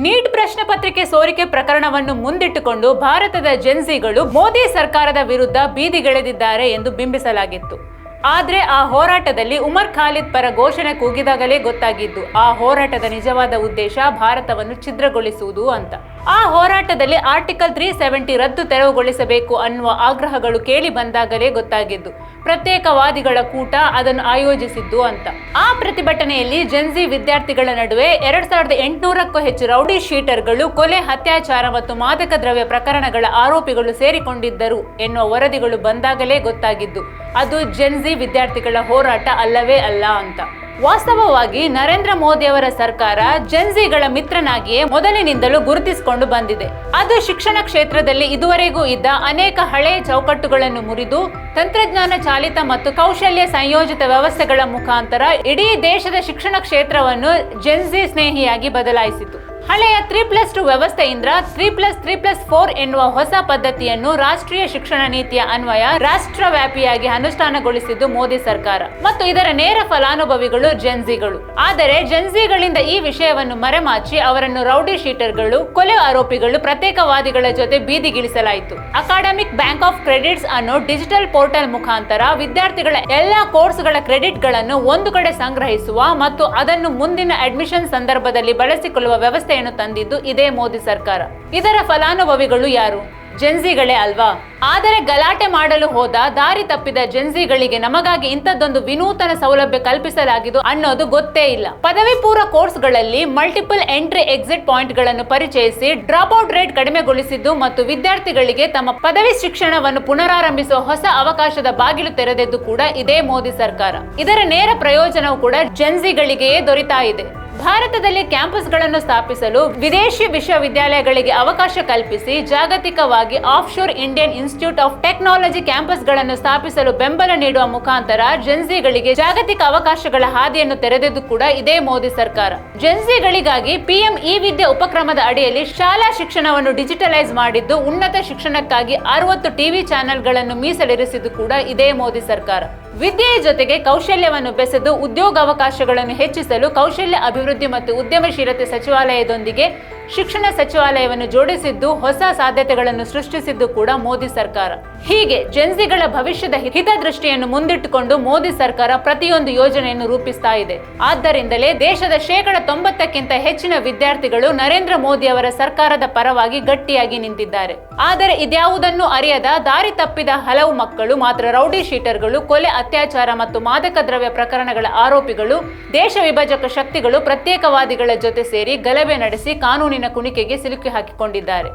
Neat ಪ್ರಶ್ನೆ ಪತ್ರಿಕೆ ಸೋರಿಕೆ ಪ್ರಕರಣವನ್ನು ಮುಂದಿಟ್ಟುಕೊಂಡು ಭಾರತದ ಜೆನ್ಸಿಗಳು ಮೋದಿ ಸರ್ಕಾರದ ವಿರುದ್ಧ ಬೀದಿಗೆಳೆದಿದ್ದಾರೆ ಎಂದು ಬಿಂಬಿಸಲಾಗಿತ್ತು. ಆದರೆ ಆ ಹೋರಾಟದಲ್ಲಿ ಉಮರ್ ಖಾಲಿದ್ ಪರ ಘೋಷಣೆ ಕೂಗಿದಾಗಲೇ ಗೊತ್ತಾಗಿದ್ದು ಆ ಹೋರಾಟದ ನಿಜವಾದ ಉದ್ದೇಶ ಭಾರತವನ್ನು ಛಿದ್ರಗೊಳಿಸುವುದು ಅಂತ. ಆ ಹೋರಾಟದಲ್ಲಿ ಆರ್ಟಿಕಲ್ 370 ರದ್ದು ತೆರವುಗೊಳಿಸಬೇಕು ಅನ್ನುವ ಆಗ್ರಹಗಳು ಕೇಳಿ ಬಂದಾಗಲೇ ಗೊತ್ತಾಗಿದ್ದು ಪ್ರತ್ಯೇಕವಾದಿಗಳ ಕೂಟ ಅದನ್ನು ಆಯೋಜಿಸಿದ್ದು ಅಂತ. ಆ ಪ್ರತಿಭಟನೆಯಲ್ಲಿ ಜೆನ್ಸಿ ವಿದ್ಯಾರ್ಥಿಗಳ ನಡುವೆ 2800ಕ್ಕೂ ಹೆಚ್ಚು ರೌಡಿ ಶೀಟರ್ಗಳು ಕೊಲೆ, ಅತ್ಯಾಚಾರ ಮತ್ತು ಮಾದಕ ದ್ರವ್ಯ ಪ್ರಕರಣಗಳ ಆರೋಪಿಗಳು ಸೇರಿಕೊಂಡಿದ್ದರು ಎನ್ನುವ ವರದಿಗಳು ಬಂದಾಗಲೇ ಗೊತ್ತಾಗಿದ್ದು ಅದು ಜೆನ್ಸಿ ವಿದ್ಯಾರ್ಥಿಗಳ ಹೋರಾಟ ಅಲ್ಲವೇ ಅಲ್ಲ ಅಂತ. ವಾಸ್ತವವಾಗಿ ನರೇಂದ್ರ ಮೋದಿ ಅವರ ಸರ್ಕಾರ ಜೆನ್ಸಿಗಳ ಮಿತ್ರನಾಗಿಯೇ ಮೊದಲಿನಿಂದಲೂ ಗುರುತಿಸಿಕೊಂಡು ಬಂದಿದೆ. ಅದು ಶಿಕ್ಷಣ ಕ್ಷೇತ್ರದಲ್ಲಿ ಇದುವರೆಗೂ ಇದ್ದ ಅನೇಕ ಹಳೆಯ ಚೌಕಟ್ಟುಗಳನ್ನು ಮುರಿದು ತಂತ್ರಜ್ಞಾನ ಚಾಲಿತ ಮತ್ತು ಕೌಶಲ್ಯ ಸಂಯೋಜಿತ ವ್ಯವಸ್ಥೆಗಳ ಮುಖಾಂತರ ಇಡೀ ದೇಶದ ಶಿಕ್ಷಣ ಕ್ಷೇತ್ರವನ್ನು ಜೆನ್ಸಿ ಸ್ನೇಹಿಯಾಗಿ ಬದಲಾಯಿಸಿತು. ಹಳೆಯ 3+2 ವ್ಯವಸ್ಥೆಯಿಂದ 3+3+4 ಎನ್ನುವ ಹೊಸ ಪದ್ಧತಿಯನ್ನು ರಾಷ್ಟ್ರೀಯ ಶಿಕ್ಷಣ ನೀತಿಯ ಅನ್ವಯ ರಾಷ್ಟ್ರವ್ಯಾಪಿಯಾಗಿ ಅನುಷ್ಠಾನಗೊಳಿಸಿದ್ದು ಮೋದಿ ಸರ್ಕಾರ ಮತ್ತು ಇದರ ನೇರ ಫಲಾನುಭವಿಗಳು ಜೆನ್ಸಿಗಳು. ಆದರೆ ಜೆನ್ಸಿಗಳಿಂದ ಈ ವಿಷಯವನ್ನು ಮರೆಮಾಚಿ ಅವರನ್ನು ರೌಡಿ ಶೀಟರ್ಗಳು, ಕೊಲೆ ಆರೋಪಿಗಳು, ಪ್ರತ್ಯೇಕವಾದಿಗಳ ಜೊತೆ ಬೀದಿಗಿಳಿಸಲಾಯಿತು. ಅಕಾಡೆಮಿಕ್ ಬ್ಯಾಂಕ್ ಆಫ್ ಕ್ರೆಡಿಟ್ಸ್ ಅನ್ನೋ ಡಿಜಿಟಲ್ ಪೋರ್ಟಲ್ ಮುಖಾಂತರ ವಿದ್ಯಾರ್ಥಿಗಳ ಎಲ್ಲಾ ಕೋರ್ಸ್ಗಳ ಕ್ರೆಡಿಟ್ಗಳನ್ನು ಒಂದು ಕಡೆ ಸಂಗ್ರಹಿಸುವ ಮತ್ತು ಅದನ್ನು ಮುಂದಿನ ಅಡ್ಮಿಷನ್ ಸಂದರ್ಭದಲ್ಲಿ ಬಳಸಿಕೊಳ್ಳುವ ವ್ಯವಸ್ಥೆ ತಂದಿದ್ದು ಇದೇ ಮೋದಿ ಸರ್ಕಾರ. ಇದರ ಫಲಾನುಭವಿಗಳು ಯಾರು? ಜೆನ್ಸಿಗಳೇ ಅಲ್ವಾ? ಆದರೆ ಗಲಾಟೆ ಮಾಡಲು ಹೋದ ದಾರಿ ತಪ್ಪಿದ ಜೆನ್ಸಿಗಳಿಗೆ ನಮಗಾಗಿ ಇಂಥದ್ದೊಂದು ವಿನೂತನ ಸೌಲಭ್ಯ ಕಲ್ಪಿಸಲಾಗಿದ್ದು ಅನ್ನೋದು ಗೊತ್ತೇ ಇಲ್ಲ. ಪದವಿ ಪೂರ್ವ ಕೋರ್ಸ್ಗಳಲ್ಲಿ ಮಲ್ಟಿಪಲ್ ಎಂಟ್ರಿ ಎಕ್ಸಿಟ್ ಪಾಯಿಂಟ್ಗಳನ್ನು ಪರಿಚಯಿಸಿ ಡ್ರಾಪ್ ಔಟ್ ರೇಟ್ ಕಡಿಮೆಗೊಳಿಸಿದ್ದು ಮತ್ತು ವಿದ್ಯಾರ್ಥಿಗಳಿಗೆ ತಮ್ಮ ಪದವಿ ಶಿಕ್ಷಣವನ್ನು ಪುನರಾರಂಭಿಸುವ ಹೊಸ ಅವಕಾಶದ ಬಾಗಿಲು ತೆರೆದಿದ್ದು ಕೂಡ ಇದೇ ಮೋದಿ ಸರ್ಕಾರ. ಇದರ ನೇರ ಪ್ರಯೋಜನವೂ ಕೂಡ ಜೆನ್ಸಿಗಳಿಗೆಯೇ ದೊರೆತಾ ಇದೆ. ಭಾರತದಲ್ಲಿ ಕ್ಯಾಂಪಸ್ಗಳನ್ನು ಸ್ಥಾಪಿಸಲು ವಿದೇಶಿ ವಿಶ್ವವಿದ್ಯಾಲಯಗಳಿಗೆ ಅವಕಾಶ ಕಲ್ಪಿಸಿ ಜಾಗತಿಕವಾಗಿ offshore Indian Institute of Technology ಕ್ಯಾಂಪಸ್ಗಳನ್ನು ಸ್ಥಾಪಿಸಲು ಬೆಂಬಲ ನೀಡುವ ಮುಖಾಂತರ ಜೆನ್ಸಿಗಳಿಗೆ ಜಾಗತಿಕ ಅವಕಾಶಗಳ ಹಾದಿಯನ್ನು ತೆರೆದಿದ್ದು ಕೂಡ ಇದೇ ಮೋದಿ ಸರ್ಕಾರ. ಜೆನ್ಸಿಗಳಿಗಾಗಿ ಪಿಎಂ ಇ ವಿದ್ಯೆ ಉಪಕ್ರಮದ ಅಡಿಯಲ್ಲಿ ಶಾಲಾ ಶಿಕ್ಷಣವನ್ನು ಡಿಜಿಟಲೈಸ್ ಮಾಡಿದ್ದು, ಉನ್ನತ ಶಿಕ್ಷಣಕ್ಕಾಗಿ 60 ಟಿವಿ ಚಾನೆಲ್ಗಳನ್ನು ಮೀಸಲಿರಿಸಿದ್ದು ಕೂಡ ಇದೇ ಮೋದಿ ಸರ್ಕಾರ. ವಿದ್ಯೆಯ ಜೊತೆಗೆ ಕೌಶಲ್ಯವನ್ನು ಬೆಸೆದು ಉದ್ಯೋಗಾವಕಾಶಗಳನ್ನು ಹೆಚ್ಚಿಸಲು ಕೌಶಲ್ಯ ಅಭಿವೃದ್ಧಿ ಮತ್ತು ಉದ್ಯಮಶೀಲತೆ ಸಚಿವಾಲಯದೊಂದಿಗೆ ಶಿಕ್ಷಣ ಸಚಿವಾಲಯವನ್ನು ಜೋಡಿಸಿದ್ದು ಹೊಸ ಸಾಧ್ಯತೆಗಳನ್ನು ಸೃಷ್ಟಿಸಿದ್ದು ಕೂಡ ಮೋದಿ ಸರ್ಕಾರ. ಹೀಗೆ ಜೆನ್ಸಿಗಳ ಭವಿಷ್ಯದ ಹಿತದೃಷ್ಟಿಯನ್ನು ಮುಂದಿಟ್ಟುಕೊಂಡು ಮೋದಿ ಸರ್ಕಾರ ಪ್ರತಿಯೊಂದು ಯೋಜನೆಯನ್ನು ರೂಪಿಸ್ತಾ ಇದೆ. ಆದ್ದರಿಂದಲೇ ದೇಶದ 90%ಕ್ಕಿಂತ ಹೆಚ್ಚಿನ ವಿದ್ಯಾರ್ಥಿಗಳು ನರೇಂದ್ರ ಮೋದಿ ಅವರ ಸರ್ಕಾರದ ಪರವಾಗಿ ಗಟ್ಟಿಯಾಗಿ ನಿಂತಿದ್ದಾರೆ. ಆದರೆ ಇದ್ಯಾವುದನ್ನು ಅರಿಯದ ದಾರಿ ತಪ್ಪಿದ ಹಲವು ಮಕ್ಕಳು ಮಾತ್ರ ರೌಡಿ ಶೀಟರ್ಗಳು, ಕೊಲೆ, ಅತ್ಯಾಚಾರ ಮತ್ತು ಮಾದಕ ದ್ರವ್ಯ ಪ್ರಕರಣಗಳ ಆರೋಪಿಗಳು, ದೇಶ ವಿಭಜಕ ಶಕ್ತಿಗಳು, ಪ್ರತ್ಯೇಕವಾದಿಗಳ ಜೊತೆ ಸೇರಿ ಗಲಭೆ ನಡೆಸಿ ಕಾನೂನಿನ ಕುಣಿಕೆಗೆ ಸಿಲುಕಿ ಹಾಕಿಕೊಂಡಿದ್ದಾರೆ.